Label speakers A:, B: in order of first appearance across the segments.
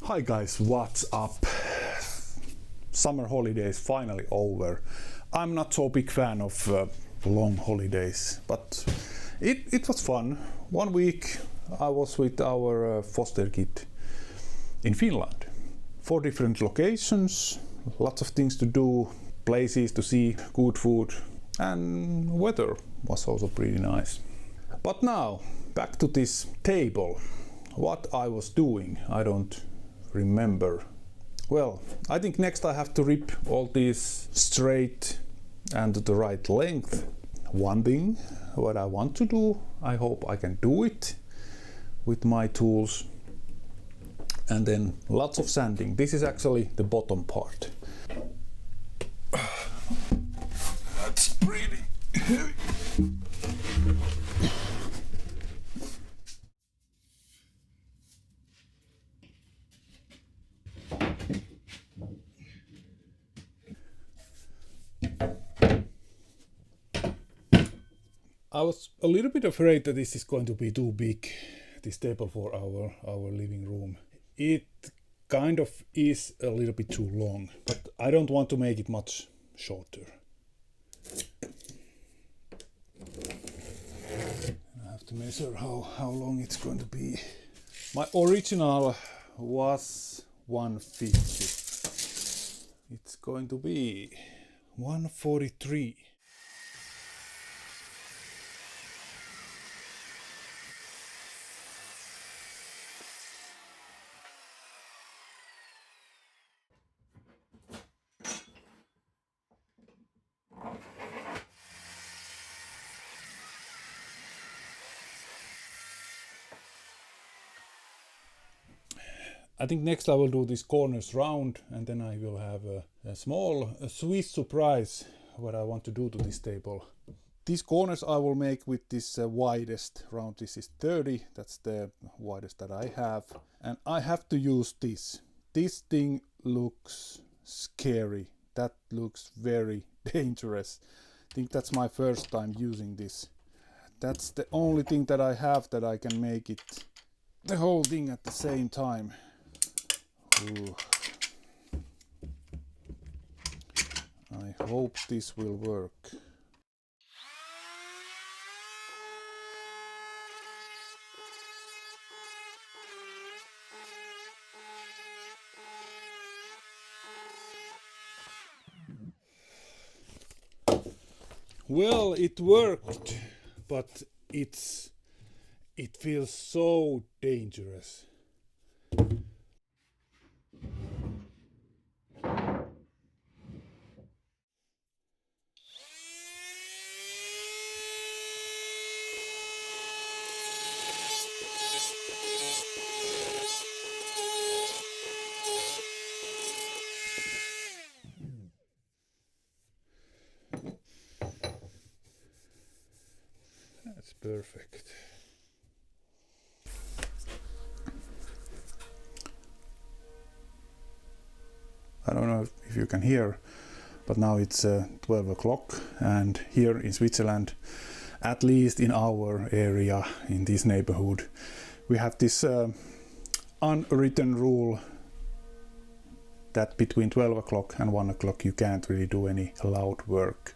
A: Hi guys, what's up? Summer holidays finally over. I'm not so big fan of long holidays, but it was fun. 1 week I was with our foster kid in Finland. 4 different locations, lots of things to do, places to see, good food, and weather was also pretty nice. But now, back to this table. What I was doing, I don't remember. Well, I think next I have to rip all these straight and to the right length. One thing what I want to do, I hope I can do it with my tools. And then lots of sanding. This is actually the bottom part. That's pretty heavy. I was a little bit afraid that this is going to be too big, this table for our living room. It kind of is a little bit too long, but I don't want to make it much shorter. I have to measure how long it's going to be. My original was 150. It's going to be 143. I think next I will do these corners round, and then I will have a small Swiss surprise what I want to do to this table. These corners I will make with this widest round. This is 30, that's the widest that I have. And I have to use this. This thing looks scary. That looks very dangerous. I think that's my first time using this. That's the only thing that I have that I can make it the whole thing at the same time. Ooh. I hope this will work. Well, it worked, but it feels so dangerous. That's perfect. I don't know if you can hear, but now it's 12 o'clock, and here in Switzerland, at least in our area, in this neighborhood, we have this unwritten rule that between 12 o'clock and 1 o'clock you can't really do any loud work.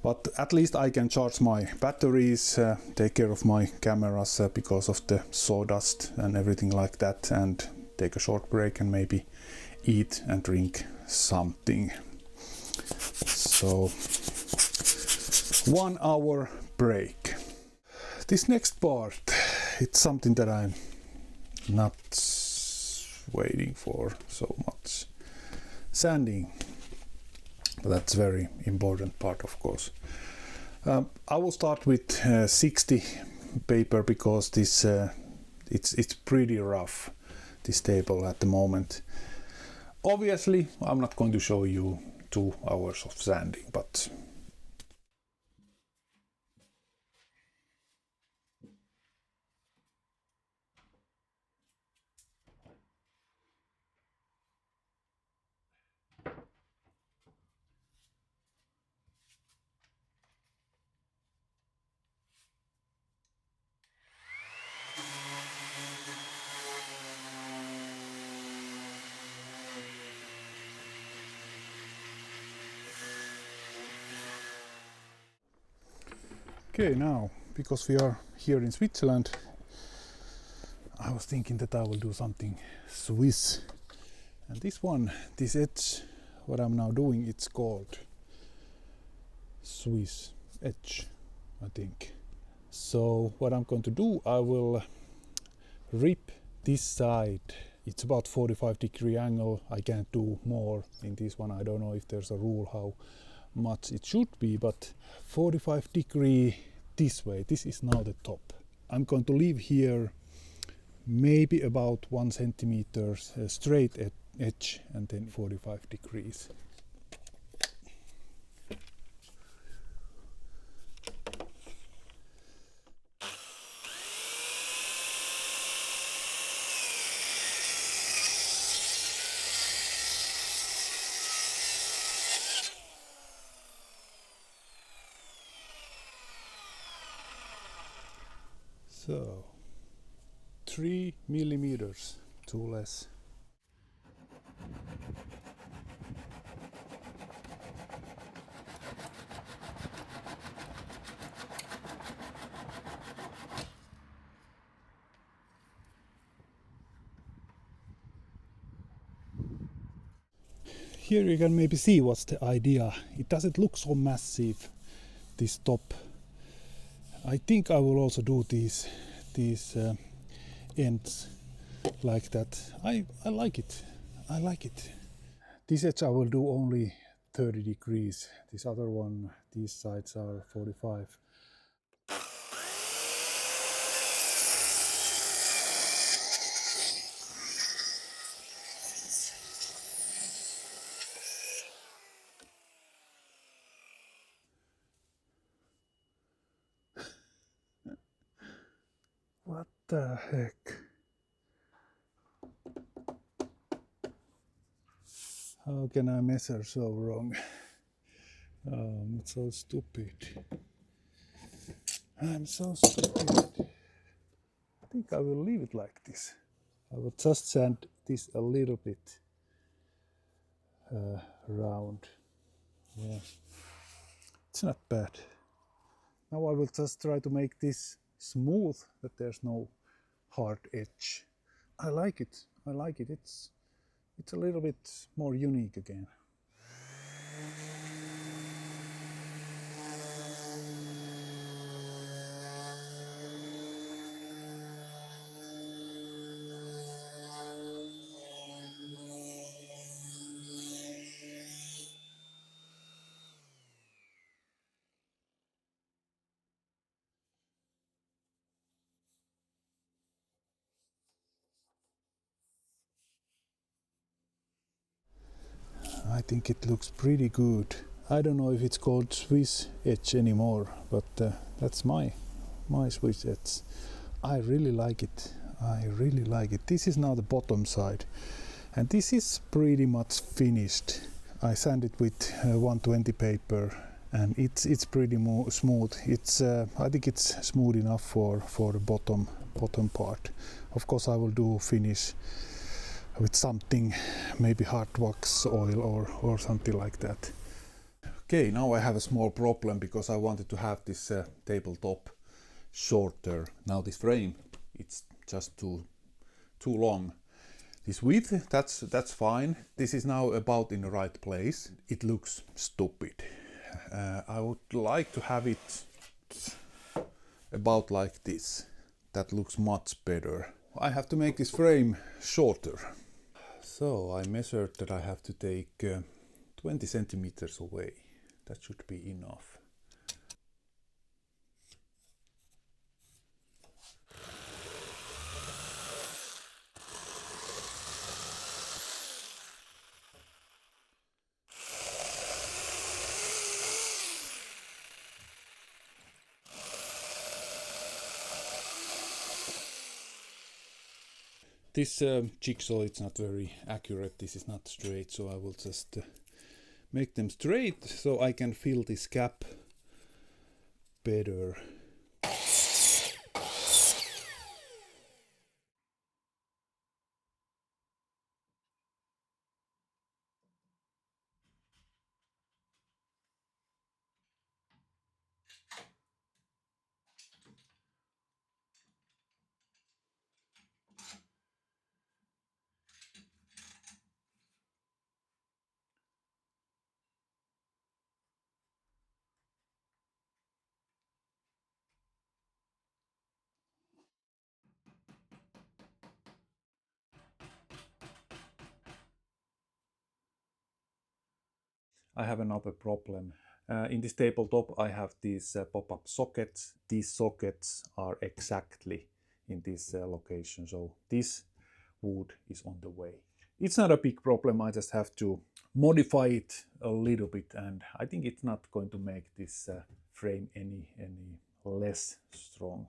A: But at least I can charge my batteries, take care of my cameras because of the sawdust and everything like that, and take a short break and maybe eat and drink something. So 1 hour break. This next part, it's something that I'm not waiting for so much. Sanding. That's a very important part, of course. I will start with 60 paper because this it's pretty rough, this table at the moment. Obviously, I'm not going to show you 2 hours of sanding, but Okay, now, because we are here in Switzerland, I was thinking that I will do something Swiss. And this edge, what I'm now doing, it's called Swiss edge, I think. So what I'm going to do, I will rip this side. It's about 45-degree angle. I can't do more in this one. I don't know if there's a rule how much it should be, but 45-degree this way. This is now the top. I'm going to leave here maybe about 1 centimeter straight edge and then 45 degrees. So 3 millimeters, too less. Here you can maybe see what's the idea. It doesn't look so massive, this top. I think I will also do these ends like that. I like it. I like it. This edge I will do only 30 degrees. This other one, these sides are 45. What the heck? How can I measure so wrong? I'm so stupid. I'm so stupid. I think I will leave it like this. I will just sand this a little bit round. Yeah, it's not bad. Now I will just try to make this smooth, that there's no hard edge. I like it. I like it. It's a little bit more unique again. I think it looks pretty good. I don't know if it's called Swiss edge anymore, but that's my Swiss edge. I really like it. I really like it. This is now the bottom side, and this is pretty much finished. I sanded with 120 paper, and it's pretty smooth. It's I think it's smooth enough for the bottom part. Of course, I will do finish with something, maybe hard wax oil or something like that. Okay, now I have a small problem because I wanted to have this tabletop shorter. Now this frame, it's just too long. This width, that's fine. This is now about in the right place. It looks stupid. I would like to have it about like this. That looks much better. I have to make this frame shorter. So I measured that I have to take 20 centimeters away. That should be enough. This jigsaw, it's not very accurate. This is not straight, so I will just make them straight so I can fill this gap better. I have another problem. In this tabletop I have these pop-up sockets. These sockets are exactly in this location, so this wood is on the way. It's not a big problem, I just have to modify it a little bit, and I think it's not going to make this frame any less strong.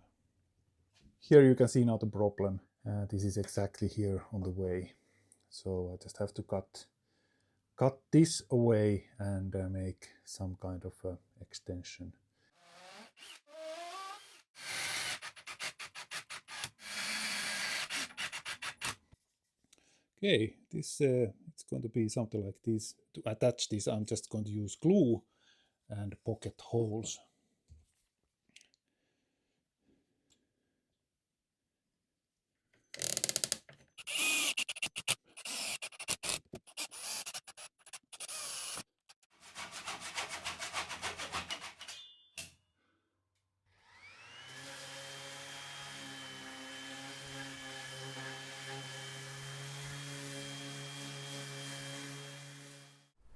A: Here you can see now the problem. This is exactly here on the way, so I just have to cut this away and make some kind of extension. Okay, this it's going to be something like this. To attach this, I'm just going to use glue and pocket holes.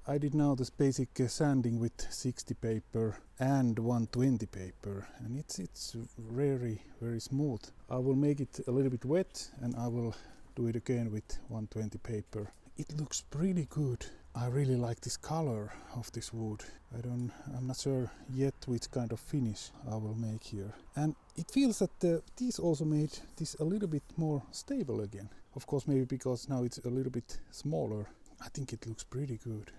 A: I did now this basic sanding with 60 paper and 120 paper, and it's very smooth. I will make it a little bit wet and I will do it again with 120 paper. It looks pretty good. I really like this color of this wood. I'm not sure yet which kind of finish I will make here. And it feels that these also made this a little bit more stable again. Of course, maybe because now it's a little bit smaller. I think it looks pretty good.